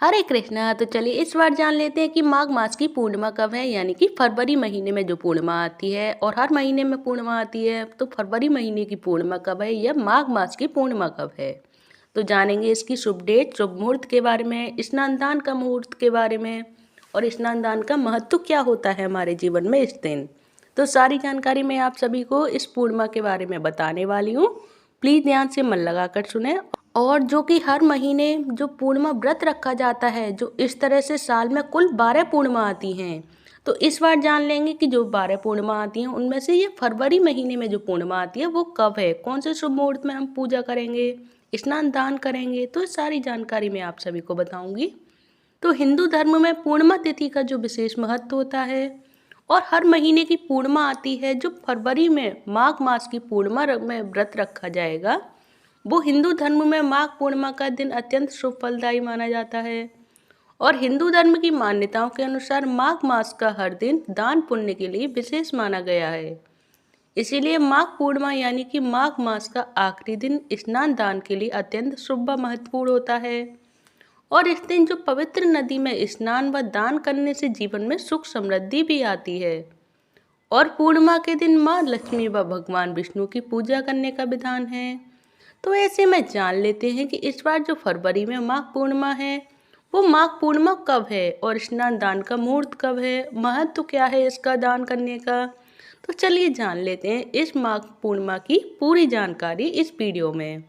हरे कृष्णा। तो चलिए इस बार जान लेते हैं कि माघ मास की पूर्णिमा कब है, यानी कि फरवरी महीने में जो पूर्णिमा आती है। और हर महीने में पूर्णिमा आती है, तो फरवरी महीने की पूर्णिमा कब है या माघ मास की पूर्णिमा कब है। तो जानेंगे इसकी शुभ डेट, शुभ मुहूर्त के बारे में, स्नान दान का मुहूर्त के बारे में, और स्नान दान का महत्व क्या होता है हमारे जीवन में इस दिन। तो सारी जानकारी मैं आप सभी को इस पूर्णिमा के बारे में बताने वाली हूँ। प्लीज़ ध्यान से मन लगाकर सुने। और जो कि हर महीने जो पूर्णिमा व्रत रखा जाता है, जो इस तरह से साल में कुल 12 पूर्णिमा आती हैं। तो इस बार जान लेंगे कि जो 12 पूर्णिमा आती हैं उनमें से ये फरवरी महीने में जो पूर्णिमा आती है वो कब है, कौन से शुभ मुहूर्त में हम पूजा करेंगे, स्नान दान करेंगे। तो सारी जानकारी मैं आप सभी को बताऊंगी। तो हिंदू धर्म में पूर्णिमा तिथि का जो विशेष महत्व होता है, और हर महीने की पूर्णिमा आती है जो फरवरी में माघ मास की पूर्णिमा में व्रत रखा जाएगा, वो हिंदू धर्म में माघ पूर्णिमा का दिन अत्यंत शुभ फलदायी माना जाता है। और हिंदू धर्म की मान्यताओं के अनुसार माघ मास का हर दिन दान पुण्य के लिए विशेष माना गया है। इसीलिए माघ पूर्णिमा यानी कि माघ मास का आखिरी दिन स्नान दान के लिए अत्यंत शुभ व महत्वपूर्ण होता है। और इस दिन जो पवित्र नदी में स्नान व दान करने से जीवन में सुख समृद्धि भी आती है। और पूर्णिमा के दिन माँ लक्ष्मी व भगवान विष्णु की पूजा करने का विधान है। तो ऐसे में जान लेते हैं कि इस बार जो फरवरी में माघ पूर्णिमा है, वो माघ पूर्णिमा कब है और स्नान दान का मुहूर्त कब है, महत्व क्या है इसका दान करने का। तो चलिए जान लेते हैं इस माघ पूर्णिमा की पूरी जानकारी इस वीडियो में।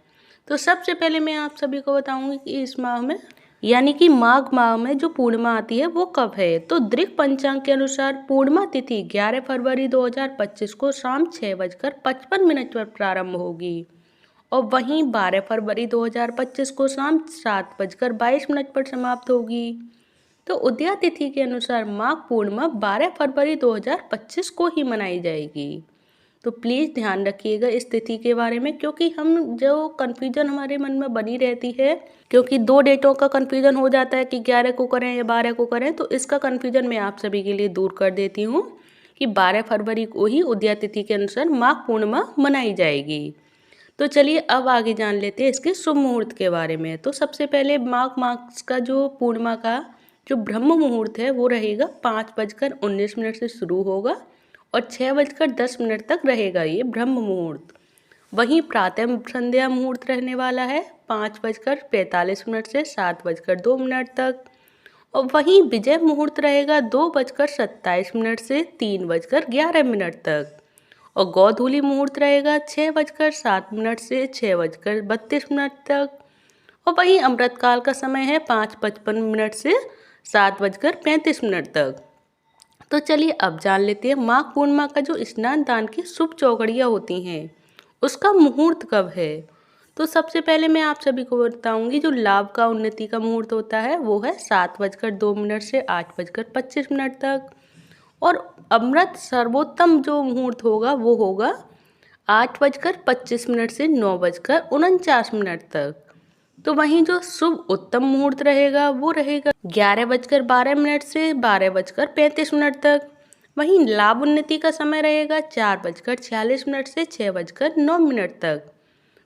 तो सबसे पहले मैं आप सभी को बताऊंगी कि इस माह में यानी कि माघ माह में जो पूर्णिमा आती है वो कब है। तो दृक पंचांग के अनुसार पूर्णिमा तिथि 11 फरवरी 2025 को शाम 6:55 पर प्रारंभ होगी, और वहीं 12 फरवरी 2025 को शाम 7:22 पर समाप्त होगी। तो उदया तिथि के अनुसार माघ पूर्णिमा 12 फरवरी 2025 को ही मनाई जाएगी। तो प्लीज़ ध्यान रखिएगा इस तिथि के बारे में, क्योंकि हम जो कन्फ्यूजन हमारे मन में बनी रहती है, क्योंकि दो डेटों का कन्फ्यूजन हो जाता है कि 11 को करें या 12 को करें। तो इसका कन्फ्यूजन मैं आप सभी के लिए दूर कर देती हूँ कि 12 फरवरी को ही उदया तिथि के अनुसार माघ पूर्णिमा मनाई जाएगी। तो चलिए अब आगे जान लेते हैं इसके शुभ मुहूर्त के बारे में। तो सबसे पहले माघ मास का जो पूर्णिमा का जो ब्रह्म मुहूर्त है वो रहेगा 5:19 से शुरू होगा और 6:10 तक रहेगा ये ब्रह्म मुहूर्त। वहीं प्रातः संध्या मुहूर्त रहने वाला है 5:45 से 7:02 तक। और वहीं विजय मुहूर्त रहेगा 2:27 से 3:11 तक। और गोधूली मुहूर्त रहेगा 6:07 से 6:32 तक। और वहीं अमृतकाल का समय है 5:55 से 7:35 तक। तो चलिए अब जान लेते हैं माघ पूर्णिमा का जो स्नान दान की शुभ चौकड़ियाँ होती हैं उसका मुहूर्त कब है। तो सबसे पहले मैं आप सभी को बताऊंगी जो लाभ का उन्नति का मुहूर्त होता है वो है 7:02 से 8:25 तक। और अमृत सर्वोत्तम जो मुहूर्त होगा वो होगा 8:25 से 9:49 तक। तो वहीं जो शुभ उत्तम मुहूर्त रहेगा वो रहेगा 11:12 से 12:35 तक। वहीं लाभ उन्नति का समय रहेगा 4:46 से 6:09 तक।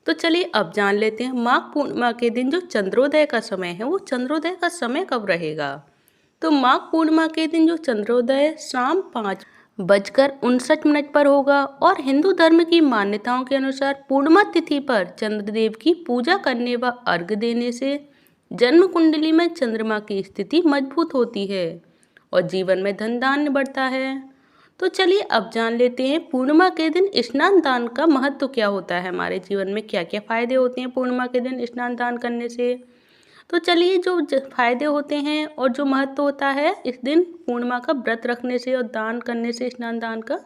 तो चलिए अब जान लेते हैं माघ पूर्णिमा के दिन जो चंद्रोदय का समय है वो चंद्रोदय का समय कब रहेगा। तो माघ पूर्णिमा के दिन जो चंद्रोदय शाम 5:59 पर होगा। और हिंदू धर्म की मान्यताओं के अनुसार पूर्णिमा तिथि पर चंद्रदेव की पूजा करने व अर्घ्य देने से जन्म कुंडली में चंद्रमा की स्थिति मजबूत होती है और जीवन में धन धान्य बढ़ता है। तो चलिए अब जान लेते हैं पूर्णिमा के दिन स्नान दान का महत्व क्या होता है, हमारे जीवन में क्या क्या फायदे होते हैं पूर्णिमा के दिन स्नान दान करने से। तो चलिए जो फायदे होते हैं और जो महत्व होता है इस दिन पूर्णिमा का व्रत रखने से और दान करने से, स्नान दान का।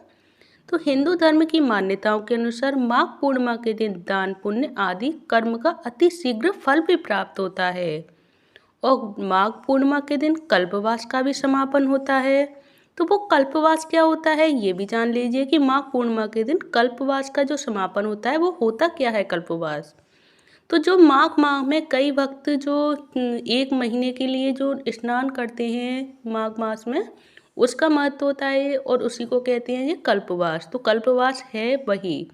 तो हिंदू धर्म की मान्यताओं के अनुसार माघ पूर्णिमा के दिन दान पुण्य आदि कर्म का अति शीघ्र फल भी प्राप्त होता है। और माघ पूर्णिमा के दिन कल्पवास का भी समापन होता है। तो वो कल्पवास क्या होता है ये भी जान लीजिए कि माघ पूर्णिमा के दिन कल्पवास का जो समापन होता है वो होता क्या है कल्पवास। तो जो माघ माह में कई भक्त जो 1 महीने के लिए जो स्नान करते हैं माघ मास में, उसका महत्व होता है और उसी को कहते हैं ये कल्पवास। तो कल्पवास है वही।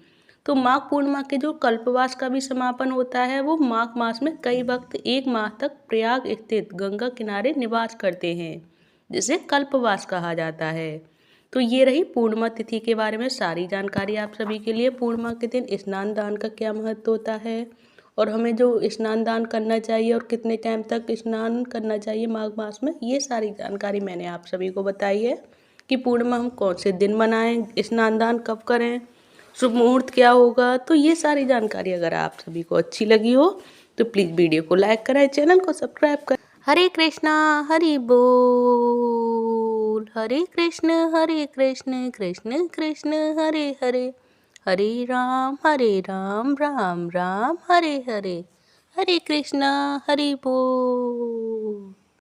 तो माघ पूर्णिमा के जो कल्पवास का भी समापन होता है वो माघ मास में कई भक्त 1 माह तक प्रयाग स्थित गंगा किनारे निवास करते हैं, जिसे कल्पवास कहा जाता है। तो ये रही पूर्णिमा तिथि के बारे में सारी जानकारी आप सभी के लिए। पूर्णिमा के दिन स्नान दान का क्या महत्व होता है और हमें जो स्नान दान करना चाहिए और कितने टाइम तक स्नान करना चाहिए माघ मास में, ये सारी जानकारी मैंने आप सभी को बताई है कि पूर्णिमा हम कौन से दिन मनाएं, स्नान दान कब करें, शुभ मुहूर्त क्या होगा। तो ये सारी जानकारी अगर आप सभी को अच्छी लगी हो तो प्लीज़ वीडियो को लाइक करें, चैनल को सब्सक्राइब करें। हरे कृष्णा हरि बोल, हरे कृष्ण कृष्ण कृष्ण हरे हरे, हरे राम राम राम हरे हरे, हरे कृष्णा हरि बोल।